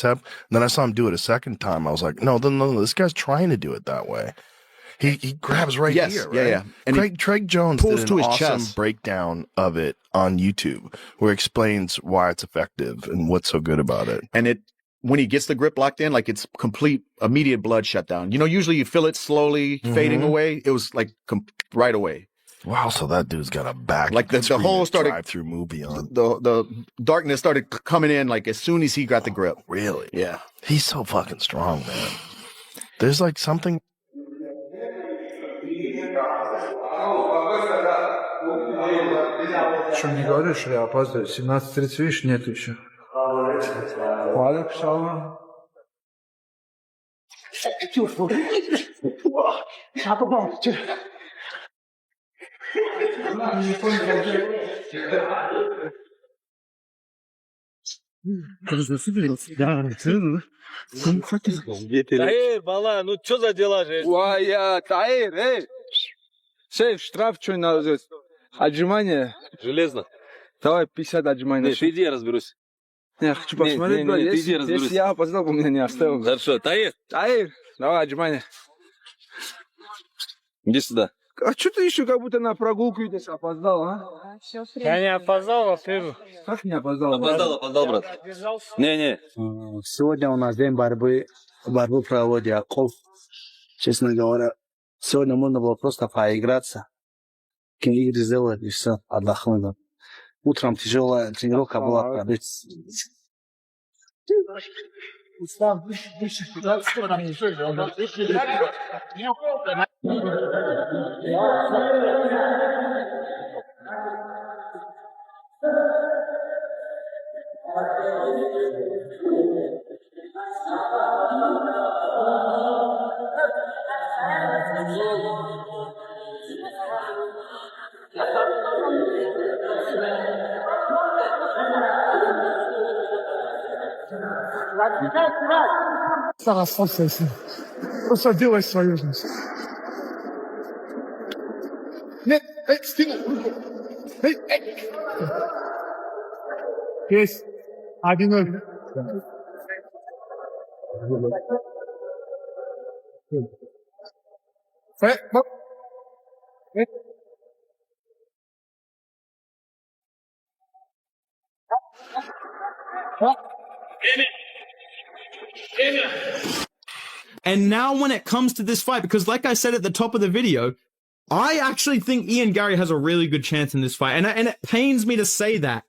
And then I saw him do it a second time. I was like, no, this guy's trying to do it that way. He grabs right here, right? Yeah. And Craig Jones did an awesome breakdown of it on YouTube where he explains why it's effective and what's so good about it. And when he gets the grip locked in, like it's complete, immediate blood shutdown. You know, usually you feel it slowly fading away. It was like right away. Wow, so that dude's got a back. Like the whole drive-through movie on. The darkness started coming in like as soon as he got the grip. Really? Yeah. He's so fucking strong, man. There's like something. Что мне говоришь, что я опаздываю? 17:30, видишь, нет еще. Валик, шалом. Таир, бала, ну что за дела же? Вая, Таир, эй! Шеф, штраф что надо взять? Отжимание. Железно. Давай 50 отжиманий. Нет, иди, я разберусь. Я хочу посмотреть, брат, если я опоздал, бы меня не оставил. Хорошо, Таир. Таир, давай отжимание. Иди сюда. А что ты еще как будто на прогулку идешь, опоздал, а? Я не опоздал, а ты... Как не опоздал? Опоздал, брат. Не. Сегодня у нас день борьбы проводит Яков. Честно говоря, сегодня можно было просто поиграться. Игры сделать и все, отдохнуть. Утром тяжелая тренировка была. Расслабься. Просто делай свою жизнь. Нет, стил. Есть. 1-0. And now when it comes to this fight, because like I said at the top of the video, I actually think Ian Garry has a really good chance in this fight. And it pains me to say that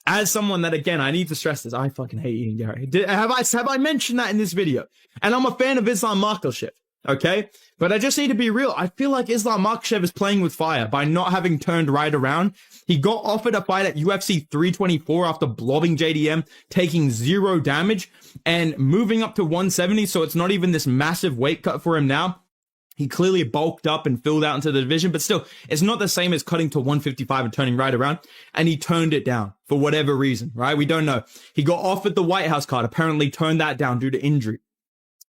as someone that, again, I need to stress this. I fucking hate Ian Garry. Have I mentioned that in this video? And I'm a fan of Islam Makhachev, okay? But I just need to be real. I feel like Islam Makhachev is playing with fire by not having turned right around. He got offered a fight at UFC 324 after blobbing JDM, taking 0 damage, and moving up to 170, so it's not even this massive weight cut for him now. He clearly bulked up and filled out into the division, but still, it's not the same as cutting to 155 and turning right around. And he turned it down for whatever reason, right? We don't know. He got offered the White House card, apparently turned that down due to injury.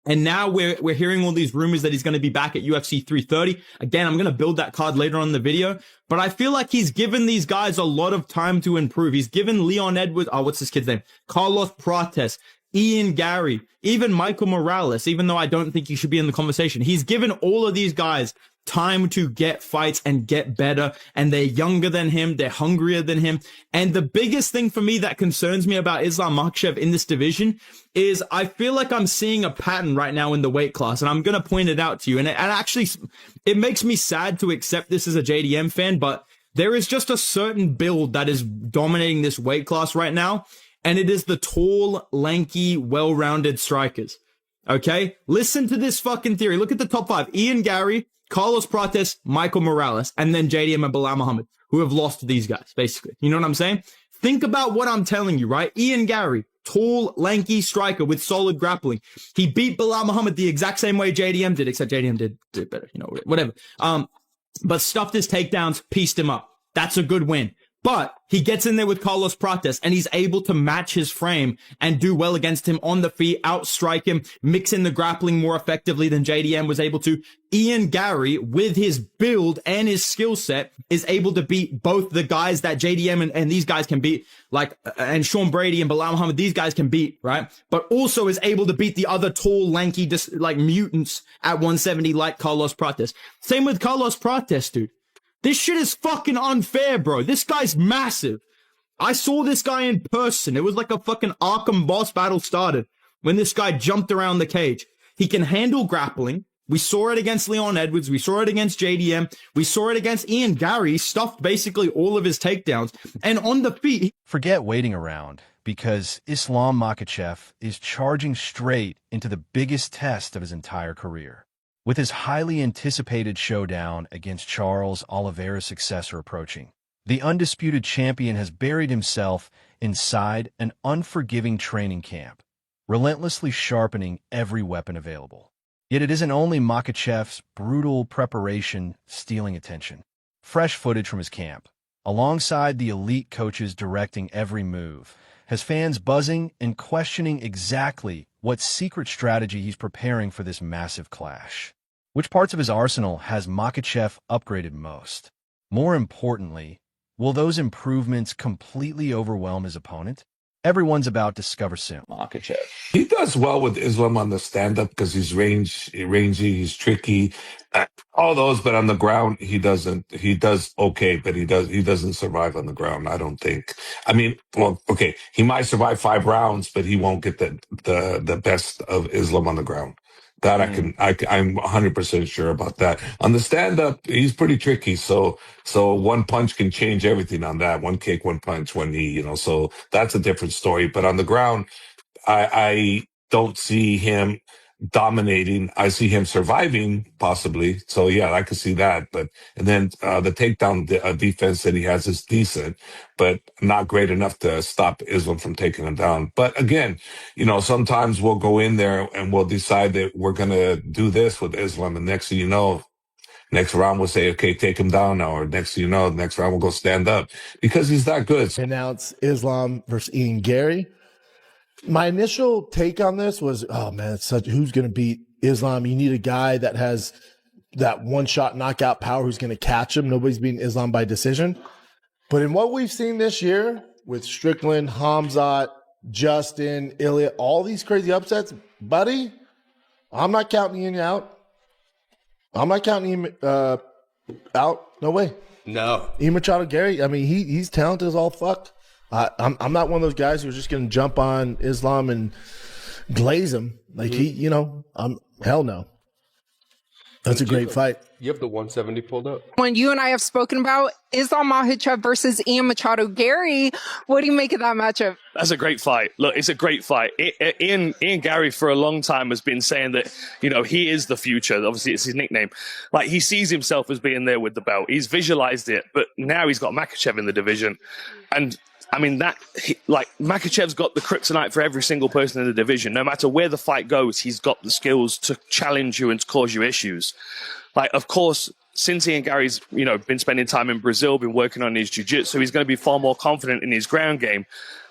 And now we're hearing all these rumors that he's going to be back at UFC 330. Again, I'm going to build that card later on in the video. But I feel like he's given these guys a lot of time to improve. He's given Leon Edwards, what's this kid's name? Carlos Prates, Ian Garry, even Michael Morales, even though I don't think he should be in the conversation. He's given all of these guys time to get fights and get better, and they're younger than him, they're hungrier than him. And the biggest thing for me that concerns me about Islam Makhachev in this division is I feel like I'm seeing a pattern right now in the weight class, and I'm going to point it out to you. And actually, it makes me sad to accept this as a JDM fan, but there is just a certain build that is dominating this weight class right now, and it is the tall, lanky, well-rounded strikers. Okay? Listen to this fucking theory. Look at the top 5. Ian Garry, Carlos Prates, Michael Morales, and then JDM and Bilal Muhammad, who have lost to these guys, basically. You know what I'm saying? Think about what I'm telling you, right? Ian Garry, tall, lanky striker with solid grappling. He beat Bilal Muhammad the exact same way JDM did, except JDM did better, you know, whatever. But stuffed his takedowns, pieced him up. That's a good win. But he gets in there with Carlos Prates and he's able to match his frame and do well against him on the feet, outstrike him, mix in the grappling more effectively than JDM was able to. Ian Gary, with his build and his skill set, is able to beat both the guys that JDM and these guys can beat, like, and Sean Brady and Bilal Muhammad, these guys can beat, right? But also is able to beat the other tall, lanky, like mutants at 170 like Carlos Prates. Same with Carlos Prates, dude. This shit is fucking unfair, bro. This guy's massive. I saw this guy in person. It was like a fucking Arkham boss battle started when this guy jumped around the cage. He can handle grappling. We saw it against Leon Edwards. We saw it against JDM. We saw it against Ian Gary. He stuffed basically all of his takedowns. And on the feet... Forget waiting around, because Islam Makhachev is charging straight into the biggest test of his entire career. With his highly anticipated showdown against Charles Oliveira's successor approaching, the undisputed champion has buried himself inside an unforgiving training camp, relentlessly sharpening every weapon available. Yet it isn't only Makhachev's brutal preparation stealing attention. Fresh footage from his camp, alongside the elite coaches directing every move, has fans buzzing and questioning exactly what secret strategy he's preparing for this massive clash. Which parts of his arsenal has Makhachev upgraded most? More importantly, will those improvements completely overwhelm his opponent? Everyone's about to discover soon. Makhachev. He does well with Islam on the stand-up because he's rangy, he's tricky, all those. But on the ground, he doesn't. He does okay, but he doesn't survive on the ground. I don't think. I mean, well, okay, he might survive 5 rounds, but he won't get the best of Islam on the ground. That I'm 100% sure about that. On the stand-up, he's pretty tricky. So one punch can change everything on that. One kick, one punch, one knee, so that's a different story. But on the ground, I don't see him dominating. I see him surviving possibly. So yeah, I could see that. And then the takedown defense that he has is decent, but not great enough to stop Islam from taking him down. But again, sometimes we'll go in there and we'll decide that we're going to do this with Islam. And next thing you know, next round we'll say, okay, take him down now. Or next thing you know, next round we'll go stand up because he's that good. Announce Islam versus Ian Gary. My initial take on this was, oh man, who's going to beat Islam? You need a guy that has that one-shot knockout power who's going to catch him. Nobody's beating Islam by decision. But in what we've seen this year with Strickland, Hamzat, Justin, Ilya, all these crazy upsets, buddy, I'm not counting Ian out. I'm not counting him out. No way. No. Ian Machado Gary, I mean, he's talented as all fuck. I'm not one of those guys who's just going to jump on Islam and glaze him. Like hell no. That's a great fight. You have the 170 pulled up. When you and I have spoken about Islam Makhachev versus Ian Machado Gary, what do you make of that matchup? That's a great fight. Look, it's a great fight. Ian Gary for a long time has been saying that, he is the future. Obviously, it's his nickname. Like, he sees himself as being there with the belt. He's visualized it, but now he's got Makhachev in the division. And I mean, Makhachev's got the kryptonite for every single person in the division. No matter where the fight goes, he's got the skills to challenge you and to cause you issues. Like, of course, since Ian Gary's, been spending time in Brazil, been working on his jiu-jitsu, he's going to be far more confident in his ground game.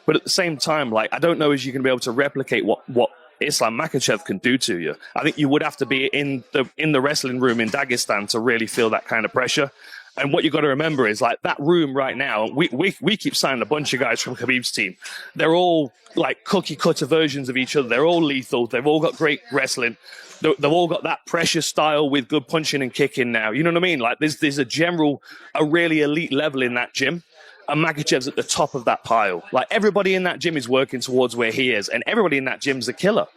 But at the same time, I don't know if you can be able to replicate what Islam Makhachev can do to you. I think you would have to be in the wrestling room in Dagestan to really feel that kind of pressure. And what you got to remember is that room right now, we keep signing a bunch of guys from Khabib's team. They're all cookie cutter versions of each other. They're all lethal. They've all got great wrestling. They've all got that pressure style with good punching and kicking now. You know what I mean? There's a really elite level in that gym. And Makhachev's at the top of that pile. Everybody in that gym is working towards where he is. And everybody in that gym's a killer.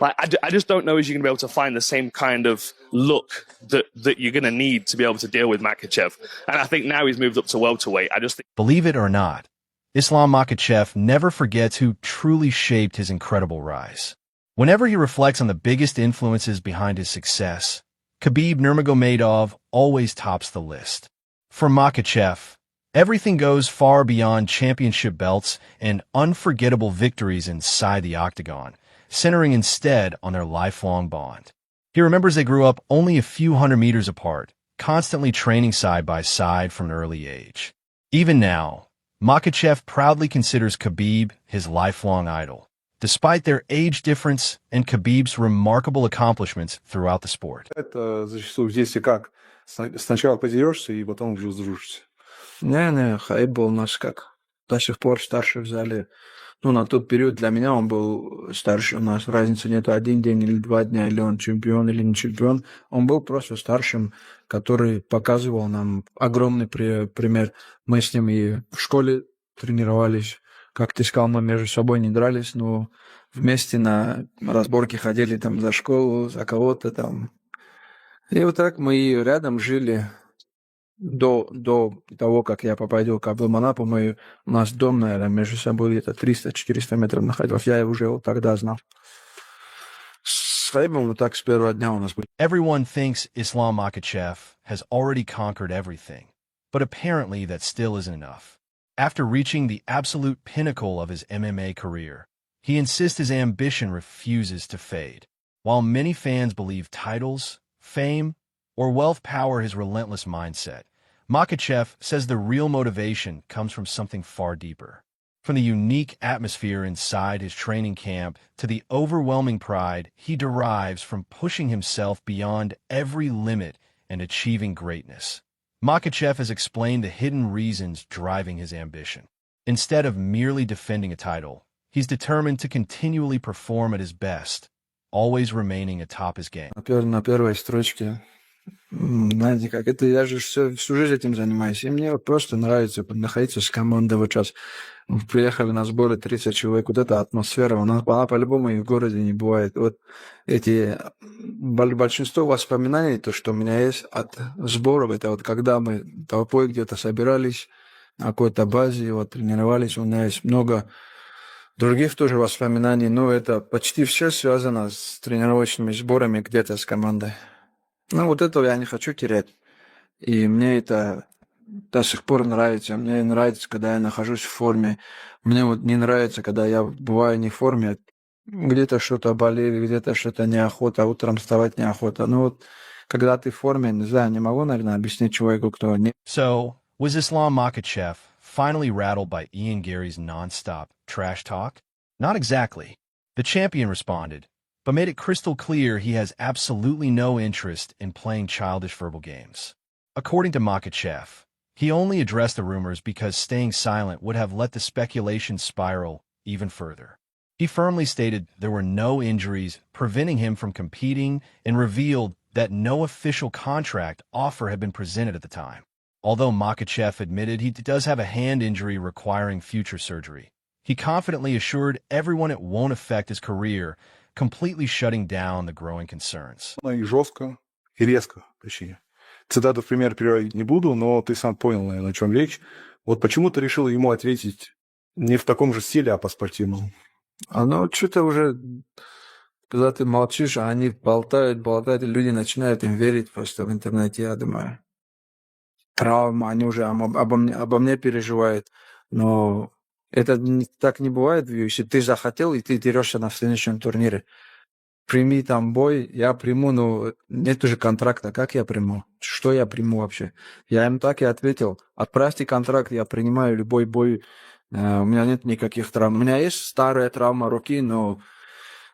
I just don't know if you're going to be able to find the same kind of look that you're going to need to be able to deal with Makhachev. And I think now he's moved up to welterweight. Believe it or not, Islam Makhachev never forgets who truly shaped his incredible rise. Whenever he reflects on the biggest influences behind his success, Khabib Nurmagomedov always tops the list. For Makhachev, everything goes far beyond championship belts and unforgettable victories inside the octagon, centering instead on their lifelong bond. He remembers they grew up only a few hundred meters apart, constantly training side by side from an early age. Even now, Makhachev proudly considers Khabib his lifelong idol, despite their age difference and Khabib's remarkable accomplishments throughout the sport. Это зачастую здесь и как. Сначала подерешься, и потом уже сдружишься. Не, Хаиб был у нас как до сих пор старший в зале. Ну, на тот период для меня он был старше. У нас разницы нету 1 день или 2 дня, или он чемпион, или не чемпион. Он был просто старшим, который показывал нам огромный пример. Мы с ним и в школе тренировались. Как ты сказал, мы между собой не дрались, но вместе на разборки ходили там за школу, за кого-то там. И вот так мы рядом жили. До того, как я попадал к Абдулманапу, у нас дом, наверное, между собой где-то 300-400 метров находился. Я уже его тогда знал. С Хаибом вот так с первого дня у нас были. Everyone thinks Islam Makhachev has already conquered everything, but apparently that still isn't enough. After reaching the absolute pinnacle of his MMA career, he insists his ambition refuses to fade. While many fans believe titles, fame, or wealth power his relentless mindset, Makhachev says the real motivation comes from something far deeper. From the unique atmosphere inside his training camp to the overwhelming pride he derives from pushing himself beyond every limit and achieving greatness. Makhachev has explained the hidden reasons driving his ambition. Instead of merely defending a title, he's determined to continually perform at his best, always remaining atop his game. На первой строчке. Знаете, как это я же всю жизнь этим занимаюсь. И мне вот просто нравится находиться с командой. Вот сейчас приехали на сборы 30 человек. Вот эта атмосфера, она по-любому и в городе не бывает. Вот эти большинство воспоминаний, то, что у меня есть от сборов, это вот когда мы толпой где-то собирались на какой-то базе, вот тренировались. У меня есть много других тоже воспоминаний, но это почти все связано с тренировочными сборами где-то с командой. Ну, вот этого я не хочу терять. И мне это до сих пор нравится. Мне нравится, когда я нахожусь в форме. Мне вот не нравится, когда я бываю не в форме. Где-то что-то болели, где-то что-то неохота, утром вставать неохота. Ну вот, когда ты в форме, не знаю, не могу, наверное, объяснить человеку, кто не... So, was Islam Makhachev finally rattled by Ian Gary's non-stop trash talk? Not exactly. The champion responded, but made it crystal clear he has absolutely no interest in playing childish verbal games. According to Makhachev, he only addressed the rumors because staying silent would have let the speculation spiral even further. He firmly stated there were no injuries preventing him from competing and revealed that no official contract offer had been presented at the time. Although Makhachev admitted he does have a hand injury requiring future surgery, he confidently assured everyone it won't affect his career, completely shutting down the growing concerns. И жестко, и резко, точнее. Цитату в пример приводить не буду, но ты сам понял, наверное, о чем речь. Вот почему ты решил ему ответить не в таком же стиле, а по-спортивному? Ну, что-то уже, когда ты молчишь, а они болтают, и люди начинают им верить просто в интернете, я думаю. Травма, они уже обо мне переживают. Но это так не бывает. Если ты захотел, и ты дерешься на следующем турнире. Прими там бой, я приму, но нет уже контракта. Как я приму? Что я приму вообще? Я им так и ответил. Отправьте контракт, я принимаю любой бой. У меня нет никаких травм. У меня есть старая травма руки, но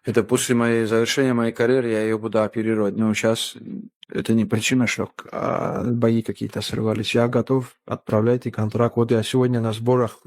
это после завершения моей карьеры я ее буду оперировать. Но сейчас это не причина, что бои какие-то срывались. Я готов, отправляйте контракт. Вот я сегодня на сборах,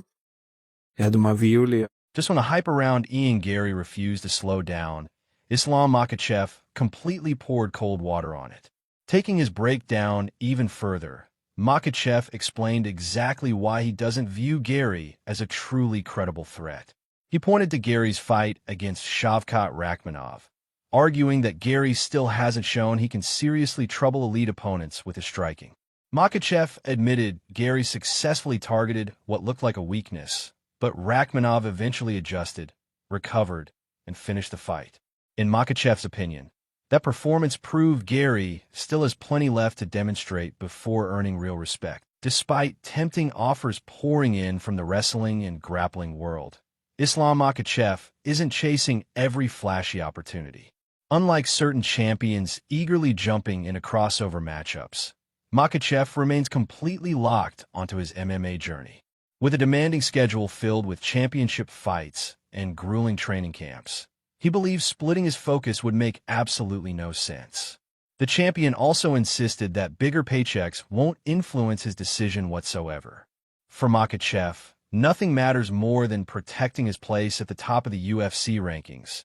я думаю, в июле. Just when a hype-around Ian Gary refused to slow down, Islam Makhachev completely poured cold water on it. Taking his breakdown even further, Makhachev explained exactly why he doesn't view Gary as a truly credible threat. He pointed to Gary's fight against Shavkat Rakhmonov, arguing that Gary still hasn't shown he can seriously trouble elite opponents with his striking. Makhachev admitted Gary successfully targeted what looked like a weakness, but Rakhmonov eventually adjusted, recovered, and finished the fight. In Makhachev's opinion, that performance proved Gary still has plenty left to demonstrate before earning real respect. Despite tempting offers pouring in from the wrestling and grappling world, Islam Makhachev isn't chasing every flashy opportunity. Unlike certain champions eagerly jumping into crossover matchups, Makhachev remains completely locked onto his MMA journey. With a demanding schedule filled with championship fights and grueling training camps, he believes splitting his focus would make absolutely no sense. The champion also insisted that bigger paychecks won't influence his decision whatsoever. For Makhachev, nothing matters more than protecting his place at the top of the UFC rankings,